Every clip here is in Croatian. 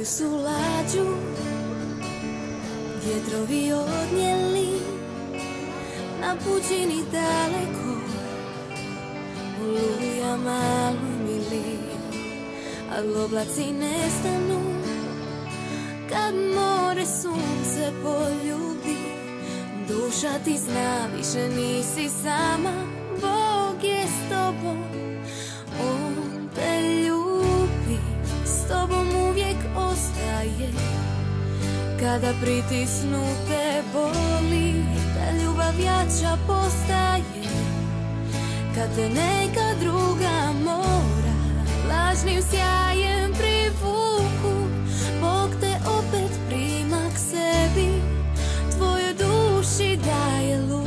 Moju su lađu vjetrovi odnijeli na pučini daleko, oluja malu mili, a oblaci nestanu kad more sunce poljubi. Duša ti zna, više nisi sama, Bog je s tobom, On te ljubi, s tobom uvijek ostaje. Kada pritisnute boli, ta ljubav jača postaje. Kad te neka druga mora lažnim sjajem privuku, Bog te opet prima k sebi, tvojoj duši daje luku.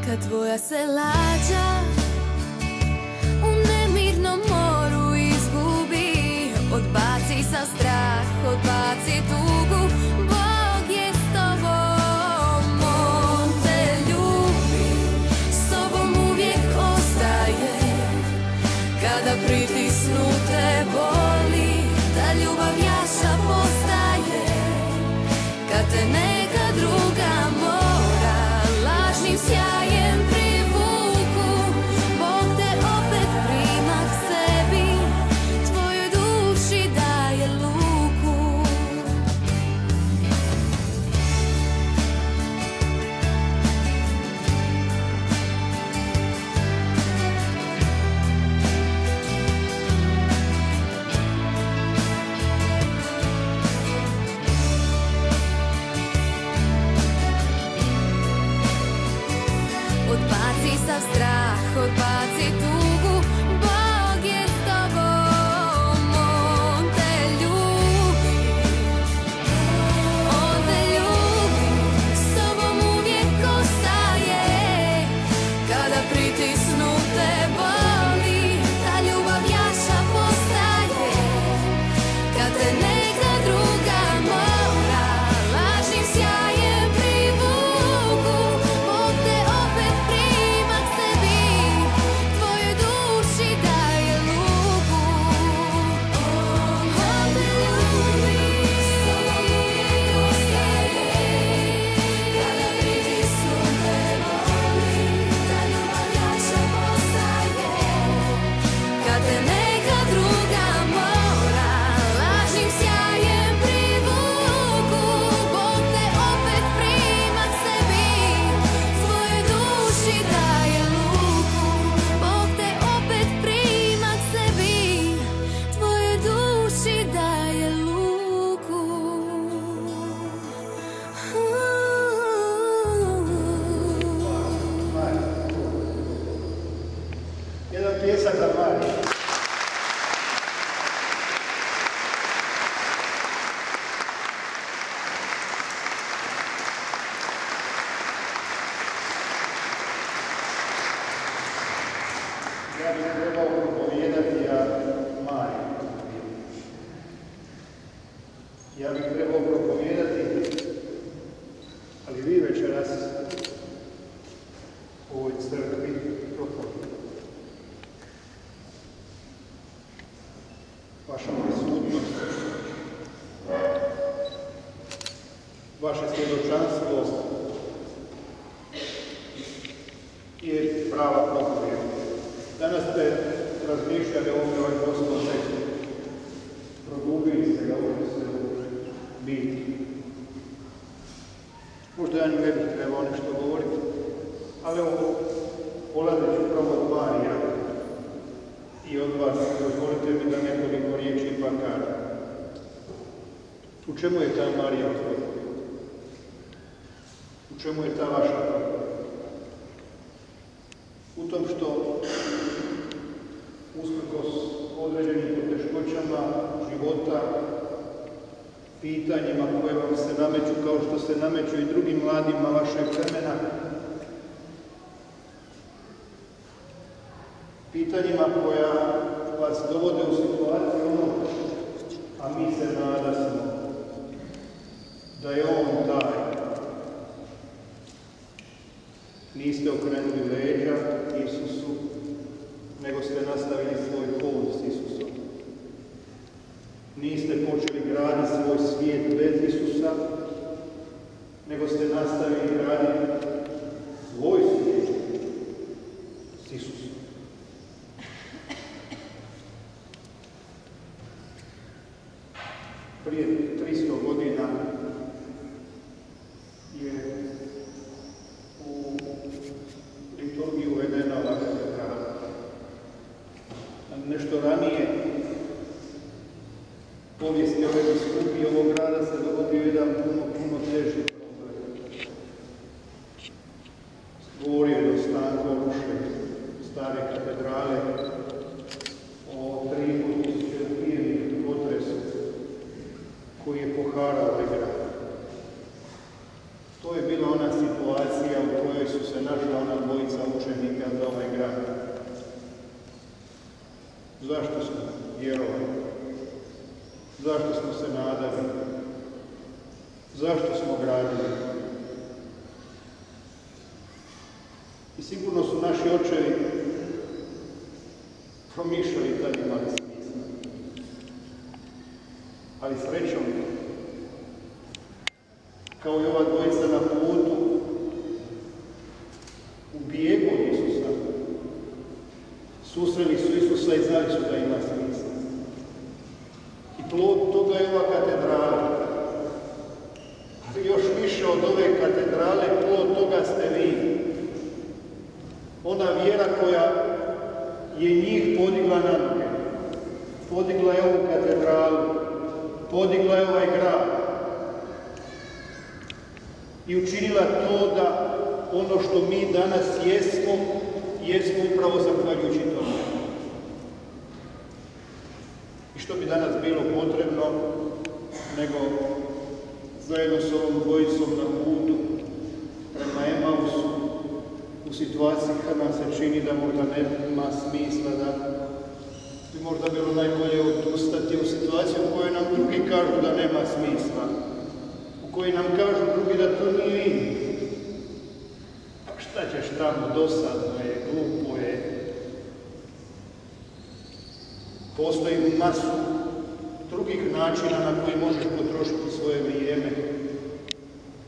Kad tvoja se lađa u nemirnom moru izgubi, odbaci sa strah, odbaci tugu, Bog je s tobom, On te ljubi, s tobom uvijek ostaje. Kada pritisnute boli, ta ljubav jača postaje. Kad te neka druga mora lažnim sjajem privuku, Bog te opet prima k sebi, tvojoj duši daje luku. Odbaci sav strah, odbaci tugu, Bog je s tobom, On te ljubi, On te ljubi, s tobom uvijek ostaje. Kada pritisnute boli, ta ljubav jača postaje. Kad te neka druga mora lažnim sjajem privuku, Bog te opet prima k sebi, tvojoj duši daje luku. On te ljubi, s tobom uvijek ostaje. Kada pritisnute boli, ta ljubav jača postaje. Kad te neka druga mora lažnim sjajem privuku, Bog te opet prima k sebi, svojoj duši daje luku. Bog te opet prima k sebi, tvojoj duši daje luku. Jedan pjesak za Mariju. Ja bih trebao propovijedati, a Mariju. Ja bih trebao propovijedati, ali vi večeras u ovoj crkvi propovijedate. Vaša prisutnost, vaše svjedočanstvo je prava propovijed. Danas ste razmišljali o ovoj poslovnom tekstu, produbili ste ga ovdje se biti. Možda ja ne bih trebao nešto govoriti, ali ovo polazeći upravo od Marija i od vas, dozvolite mi da nekoliko riječi ipak kažem. U čemu je ta Marija otvorila? U čemu je ta vaša otvorila? U tom što usprkos određenim poteškoćama života, pitanjima koje vam se nameću kao što se nameću i drugim mladima vašeg vremena, pitanjima koja vas dovode u situaciju ono, a mi se nadasmo da je On taj okrenuli leđa Isusu, nego ste nastavili svoj put s Isusom. Niste počeli graditi svoj svijet bez Isusa, nego ste nastavili graditi svoj svijet s Isusom. Prije 300 godina je u liturgiju uvedena ova katedrala. Nešto ranije povijesti ove biskupije ovog grada se dogodio jedan puno teži problem. Govorio je o stanku rušenja stare katedrale, o 3.500 ubijenih potresu koji je poharao ovaj grad. To je bila ona situacija u kojoj su se našla ona dvojica učenika za ovaj grad. Zašto smo vjerovali? Zašto smo se nadali? Zašto smo gradili? I sigurno su naši očevi promišljali tad imali smisla. Ali srećom, kao i ova dvojica na putu, u bijegu od Isusa, susreli su Isusa i znali su da ima smisla. I plod toga je ova katedrala. Ali još više od ove katedrale, plod toga ste vi. Ona vjera koja je njih podigla na noge. Podigla je ovu katedralu. Podigla je ovaj grad. I učinila to da ono što mi danas jesmo upravo zahvaljujući tome. I što bi danas bilo potrebno, nego zajedno s ovom dvojicom na putu prema Emausu, u situaciji kad nam se čini da možda nema smisla, da bi možda bilo najbolje odustati, u situaciju u kojoj nam drugi kažu da nema smisla, u kojoj nam kažu drugi da to nije im. Pa šta ćeš tamo, dosadno je, glupo je. Postoji masu drugih načina na koji možeš potrošiti svoje vrijeme.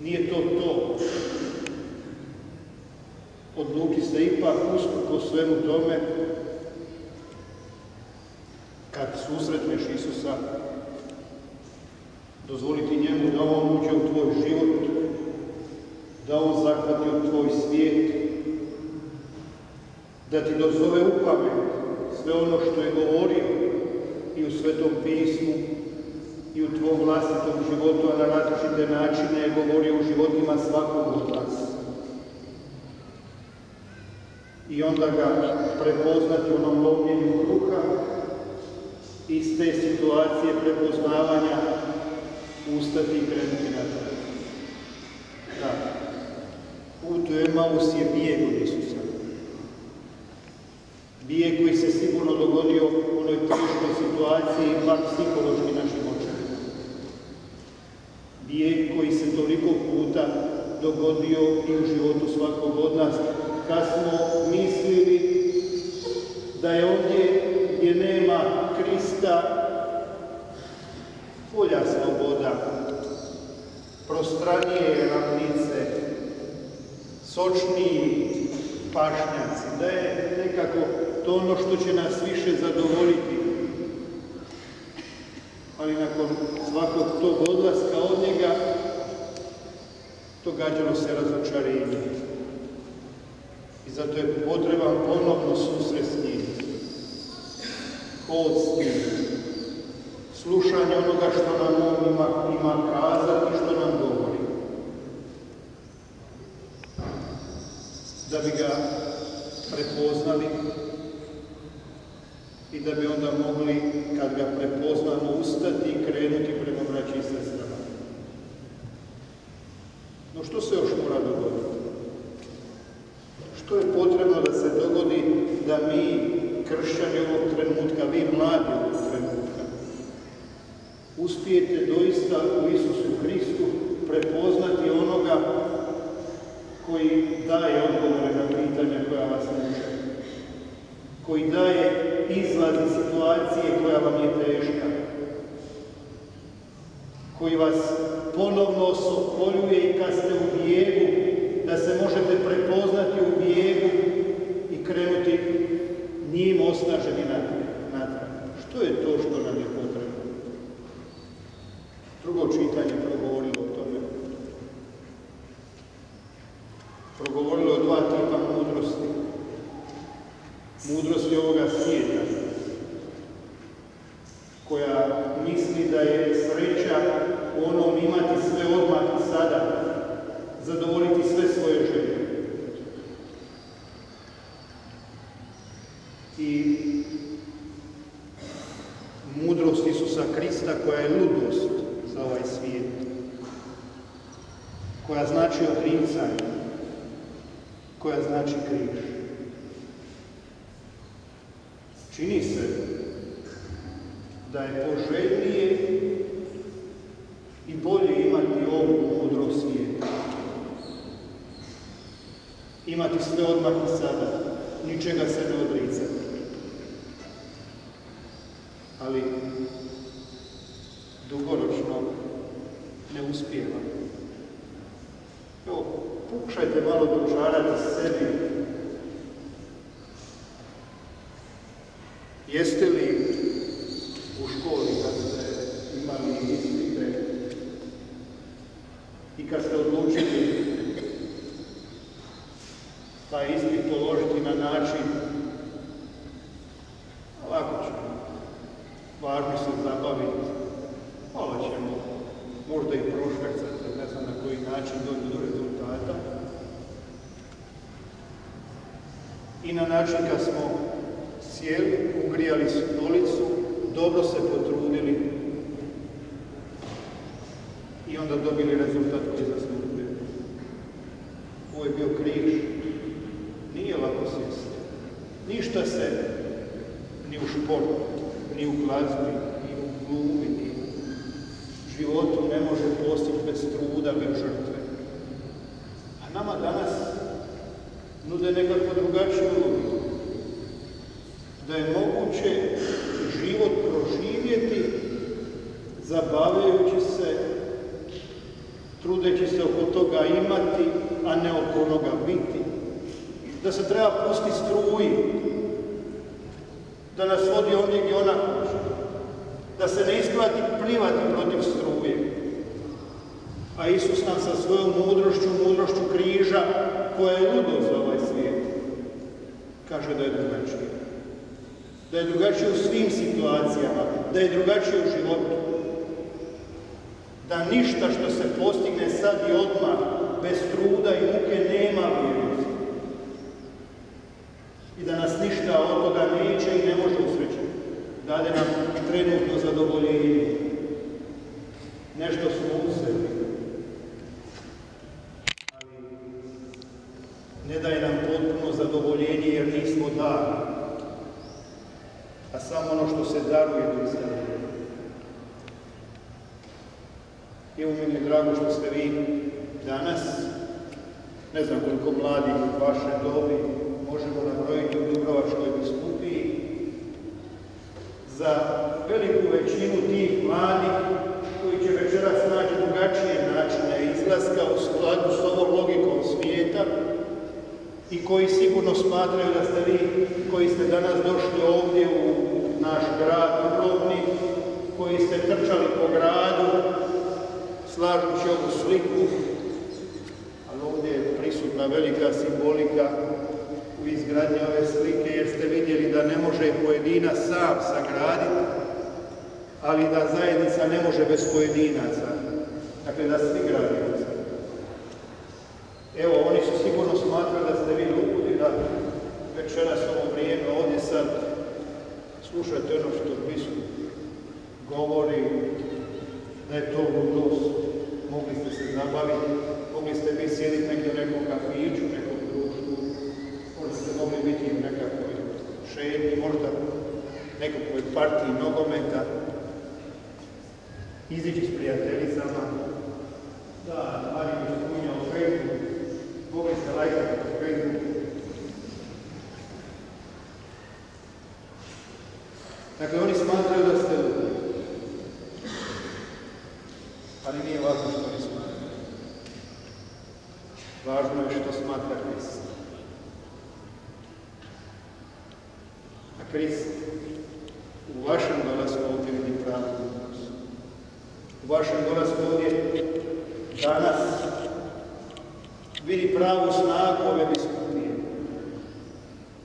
Nije to to. Odluči se ipak usprkos svemu tome, kad susretneš Isusa, dozvoliti njemu da on uđe u tvoj život, da on zahvati u tvoj svijet, da ti dozove u pamet sve ono što je govorio i u Svetom pismu i u tvom vlastitom životu, a na različite načine je govorio u životima svakog od nas. I onda ga prepoznati u onom lomljenju kruha, iz te situacije prepoznavanja ustati i krenuti natrag. Da, put u Emaus je bijeg od Isusa. Bijeg koji se sigurno dogodio u onoj teškoj situaciji, bar psihološki našim očevima. Bijeg koji se toliko puta dogodio i u životu svakog od nas, kad smo mislili da je ovdje gdje nema Krista bolja sloboda, prostranije ravnice, sočniji pašnjaci, da je nekako to ono što će nas više zadovoljiti. Ali nakon svakog tog odlaska od njega događalo se razočarenje. I zato je potreban ponovno susret s njim. Hod s njim. Slušanje onoga što nam on ima kazati i što nam govori. Da bi ga prepoznali i da bi onda mogli, kad ga prepoznamo, ustati i krenuti prema braći i sestrama. No što se još mora dogoditi? Što je potrebno da se dogodi da mi, kršćani ovog trenutka, vi mladi ovog trenutka, uspijete doista u Isusu Hristu prepoznati onoga koji daje odgovore na pitanje pitanja koja vas muče, koji daje izlaz iz situacije koja vam je teška, koji vas ponovno osokoljuje i kad ste u bijegu, da se možete prepoznati u bijegu i krenuti njim osnaženi natrag. Što je to što nam je potrebno? Drugo čitanje progovorilo o tome. Progovorilo o dva tipa mudrosti. Mudrosti ovoga svijeta, koja misli da je sreća u onom imati sve odmah i sada, zadovoljiti sve svoje želje. I mudrost Isusa Krista koja je ludost za ovaj svijet, koja znači odricanje, koja znači križ. Čini se da je poželjnije i bolje imati ovu mudrost svijeta. Imati sve odmah i sada, ničega se ne odricati. Ali dugoročno ne uspijeva. Evo, pokušajte malo dočarati sebi. Jeste li u školi kad ste imali ispite i kad ste odlučili taj ispit položiti na način ovako ćemo, važno se zabaviti, malo ćemo možda i prošvercati, ne znam na koji način dođu do rezultata. I na način kad smo sjeli, ugrijali stolicu, dobro se potrudili i onda dobili rezultat koji zaslužuje. Ovo je bio križ. Nije lako sjesti. Ništa se ni u športu, ni u glazbi, ni u glumi, ni u životu ne može postići bez truda, bez žrtve. A nama danas nude nekako drugačiju logiku. Da je moguće život proživjeti zabavljajući se, trudeći se oko toga imati, a ne oko onoga biti. Da se treba pustiti struji, da nas vodi ovdje gdje ona hoće, da se ne isplati plivati protiv struje. A Isus nam sa svojom mudrošću križa, koja je ludost za ovaj svijet, kaže da je drugačije. Da je drugačije u svim situacijama, da je drugačije u životu. Da ništa što se postigne sad i odmah, bez truda i muke, nema vrijednosti. I da nas ništa od toga neće i ne može usrećiti. Dade nam trenutno zadovoljenje. Nešto smo uzeli. Ali ne daje nam potpuno zadovoljenje jer nismo dali. A samo ono što se daruje do izgledanja. Evo mi je drago što ste vi danas, ne znam koliko mladih u vaše dobi, možemo nabrojiti u Dubrovačkoj biskupiji, za veliku većinu tih mladih koji će večeras naći drugačije načine izlaska u skladu s ovom logikom svijeta i koji sigurno smatraju da ste vi, koji ste danas došli ovdje u naš grad Dubrovnik, koji ste trčali po gradu, slažući ovu sliku, ali ovdje je prisutna velika simbolika u izgradnji ove slike, jer ste vidjeli da ne može pojedinac sam sagraditi, ali da zajednica ne može bez pojedinaca. Dakle, da svi gradimo. Evo, oni su sigurno smatrali da ste vi ludi, da večeras ovo vrijeme ovdje sad slušate ono što biskup govori, da je to ludost. Mogli ste se zabaviti, mogli ste vi sjediti negdje u nekom kafiću, nekom društvu, možda ste mogli biti u nekakvoj šetnji, možda nekakvoj partiji nogometa, izići s prijateljicama, da, Mariju ispunja u Facebooku, mogli ste lajkati u Facebooku, Dakle, oni smatraju da ste ludi. Ali nije važno što oni smatraju. Važno je što smatra Krist. A Krist u vašem dolasku ovdje vidi pravu ludnost. U vašem dolasku ovdje danas vidi pravu snagu ove biskupije.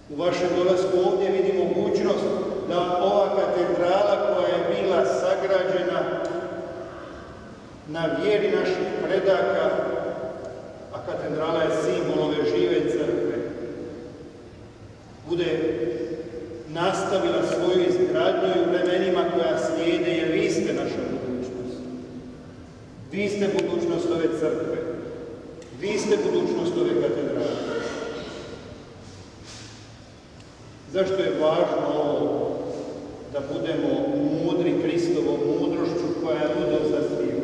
U vašem dolasku ovdje vidi mogućnost da ova katedrala koja je bila sagrađena na vjeri naših predaka, a katedrala je simbol ove žive crkve, bude nastavila svoju izgradnju i u vremenima koja slijede, jer vi ste naša budućnost. Vi ste budućnost ove crkve. Vi ste budućnost ove katedrale. Zašto je važno ovo? Da budemo mudri Kristovom mudrošću koja je ludo zastiva.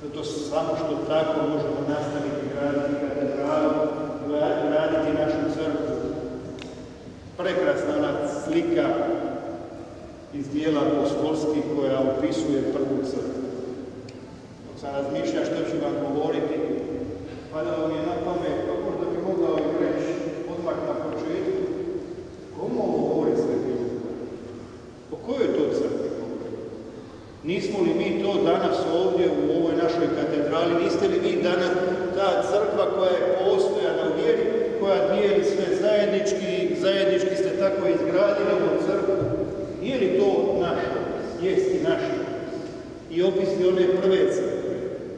Zato samo što tako možemo nastaviti graditi katedralu, graditi našu crkvu. Prekrasna ona slika iz dijela apostolskih koja opisuje prvu crkvu. Dok sam razmišljao što ću vam govoriti, padalo mi je na pamet, pa možda bi mogao i reći odmah na početku, komu ovo govori Sveti Luka? O kojoj to crkvi govori? Nismo li mi to danas ovdje u ovoj našoj katedrali, niste li vi danas ta crkva koja je postojana u vjeri, koja dijeli sve zajednički ste tako izgradili ovu crkvu? Nije li to naš opis? Jest i naš opis. I opis je one prve crkve.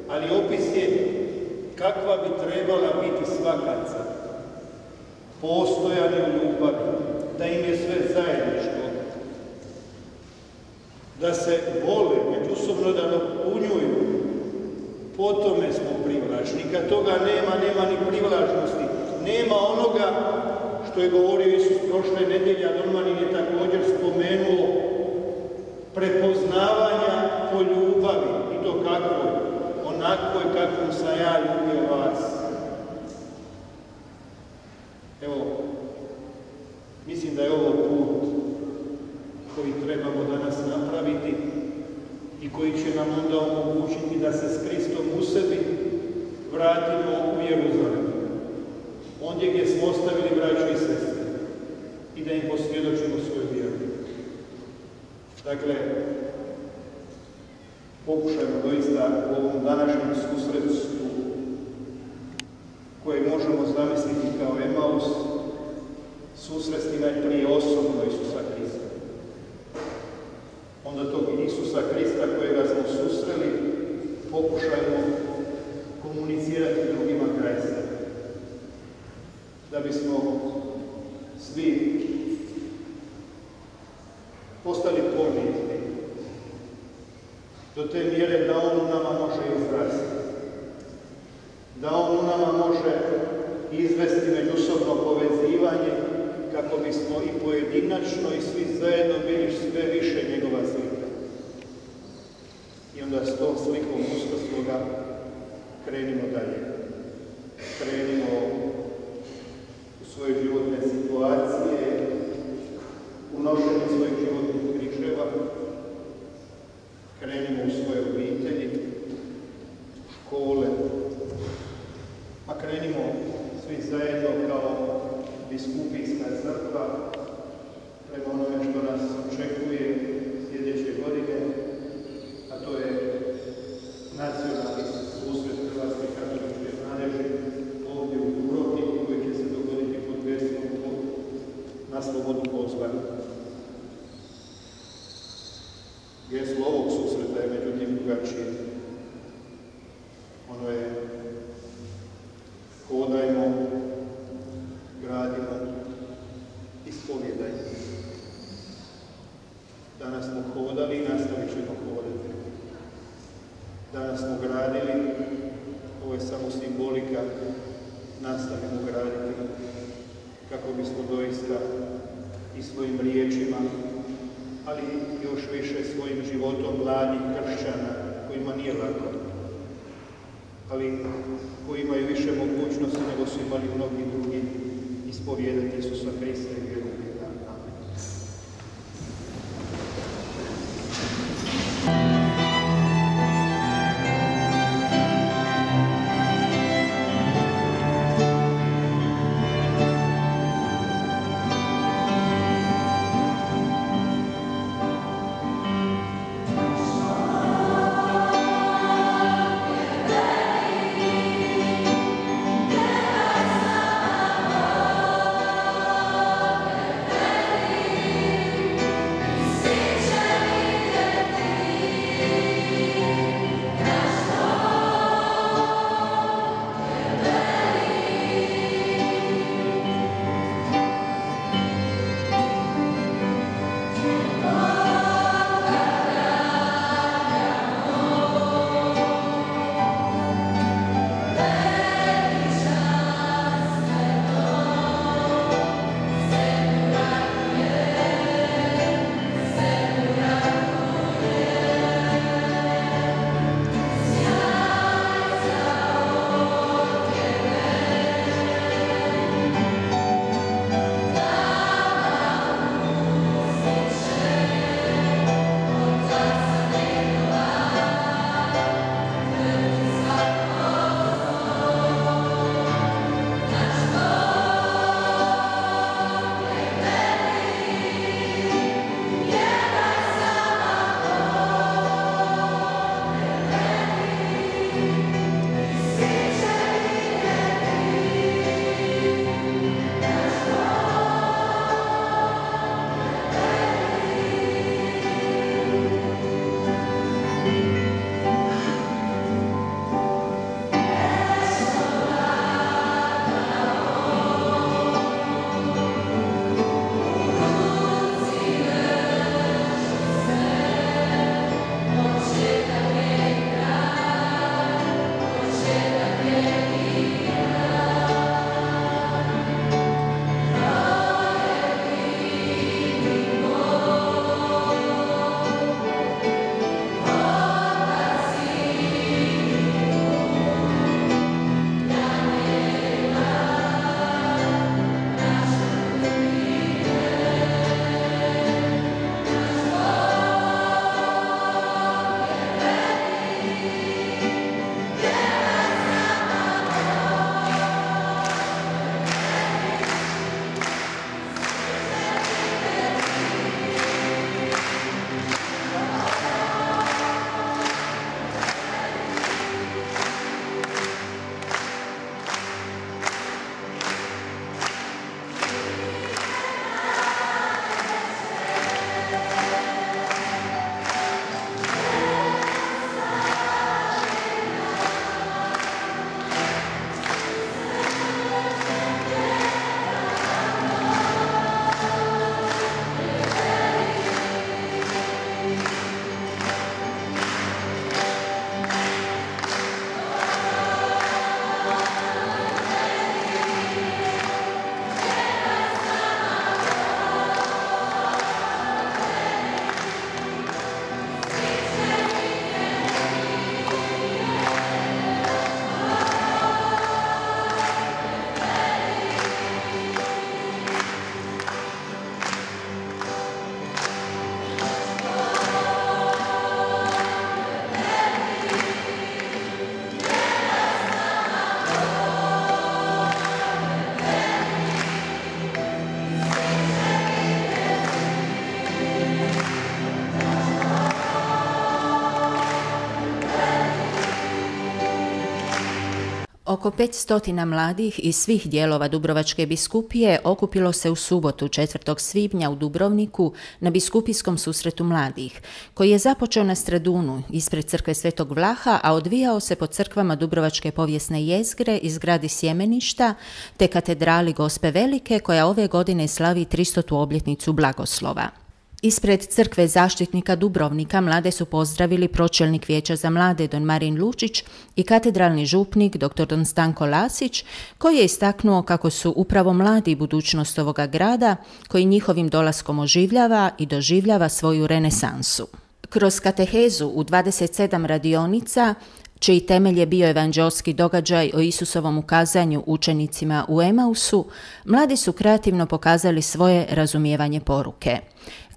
Ali opis je kakva bi trebala biti svaka crkva. Postojani u ljubavi, da im je sve zajedničko, da se vole, međusobno da dopunjuju. Po tome smo privlačni. Kad toga nema ni privlačnosti. Nema onoga što je govorio Isus prošle nedjelje, a Dormanin je također spomenuo, prepoznavanja po ljubavi. I to kakvoj? Onakvoj kakvom sam ja ljubio vas. Evo, mislim da je ovo put koji trebamo danas napraviti i koji će nam onda omogućiti da se s Kristom u sebi vratimo u Jeruzalem. Ondje gdje smo ostavili braću i sestre i da im posvjedočimo svoju vjeru. Dakle, pokušajmo doista u ovom današnjem susretu koje možemo zamisliti kao Emaus, susresti najprije osobno Isusa Krista. Onda tog Isusa Krista kojega smo susreli, pokušajmo komunicirati drugima kraj sebe. Da bismo svi postali ponizni do te mjere da on u nama može izrasti, da on u nama može izvesti međusobno povezivanje kako bismo i pojedinačno i svi zajedno bili sve više njegova slika. I onda s tom slikom uskrsloga krenimo dalje. Krenimo u svoje životne situacije, u nošenju svojih životnih križeva, krenimo u svoje obitelji, škole, a krenimo svi zajedno kao biskupijska crkva prema onome što nas očekuje sljedeće godine, a to je nacionalni susret Hrvatske katoličke mladeži ovdje u Dubrovniku koji će se dogoditi pod geslom na slobodu pozvanja. Geslo ovog susreta je međutim drugačije. Ono je hodajmo, gradimo, ispovjedajmo. Danas smo hodali i nastavit ćemo hodati. Danas smo gradili, ovo je samo simbolika, nastavimo graditi kako bismo doista i svojim riječima, ali još više svojim životom mladih kršćana kojima nije lako, ali koji imaju više mogućnosti nego su imali mnogi drugi ispovijedati Isusa Krista i vjeru u njega. Amen. Oko 500 mladih iz svih dijelova Dubrovačke biskupije okupilo se u subotu 4. svibnja u Dubrovniku na biskupijskom susretu mladih, koji je započeo na Stradunu ispred crkve Svetog Vlaha, a odvijao se po crkvama Dubrovačke povijesne jezgre i zgradi Sjemeništa te katedrali Gospe Velike, koja ove godine slavi 300. obljetnicu blagoslova. Ispred crkve zaštitnika Dubrovnika mlade su pozdravili pročelnik Vijeća za mlade don Marin Lučić i katedralni župnik dr. don Stanko Lasić, koji je istaknuo kako su upravo mladi budućnost ovoga grada, koji njihovim dolaskom oživljava i doživljava svoju renesansu. Kroz katehezu u 27 radionica, čiji temelj je bio evanđelski događaj o Isusovom ukazanju učenicima u Emausu, mladi su kreativno pokazali svoje razumijevanje poruke.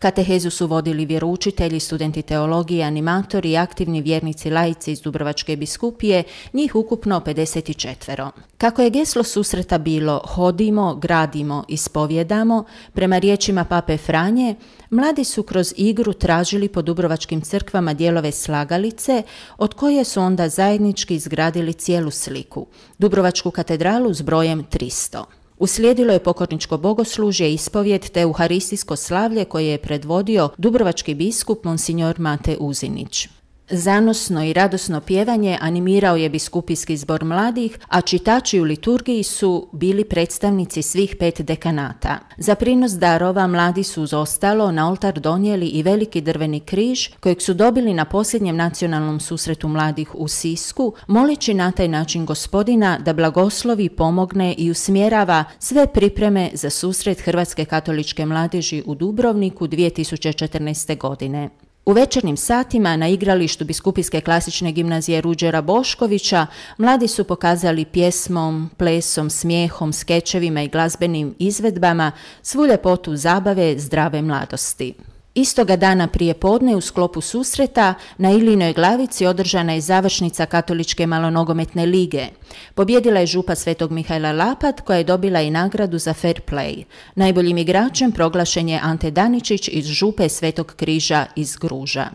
Katehezu su vodili vjeroučitelji, studenti teologije, animatori i aktivni vjernici laici iz Dubrovačke biskupije, njih ukupno 54. Kako je geslo susreta bilo hodimo, gradimo, ispovjedamo, prema riječima pape Franje, mladi su kroz igru tražili po dubrovačkim crkvama dijelove slagalice, od koje su onda zajednički izgradili cijelu sliku, Dubrovačku katedralu s brojem 300. Uslijedilo je pokorničko bogoslužje, ispovjed te euharistijsko slavlje koje je predvodio dubrovački biskup monsignor Mate Uzinić. Zanosno i radosno pjevanje animirao je biskupijski zbor mladih, a čitači u liturgiji su bili predstavnici svih 5 dekanata. Za prinos darova mladi su uz ostalo na oltar donijeli i veliki drveni križ kojeg su dobili na posljednjem nacionalnom susretu mladih u Sisku, moleći na taj način Gospodina da blagoslovi, pomogne i usmjerava sve pripreme za susret Hrvatske katoličke mladeži u Dubrovniku 2014. godine. U večernjim satima na igralištu Biskupijske klasične gimnazije Ruđera Boškovića mladi su pokazali pjesmom, plesom, smijehom, skečevima i glazbenim izvedbama svu ljepotu zabave zdrave mladosti. Istoga dana prije podne u sklopu susreta na Ilinoj glavici održana je završnica Katoličke malonogometne lige. Pobjedila je župa Svetog Mihajla Lapat, koja je dobila i nagradu za fair play. Najboljim igračem proglašen je Ante Daničić iz župe Svetog Križa iz Gruža.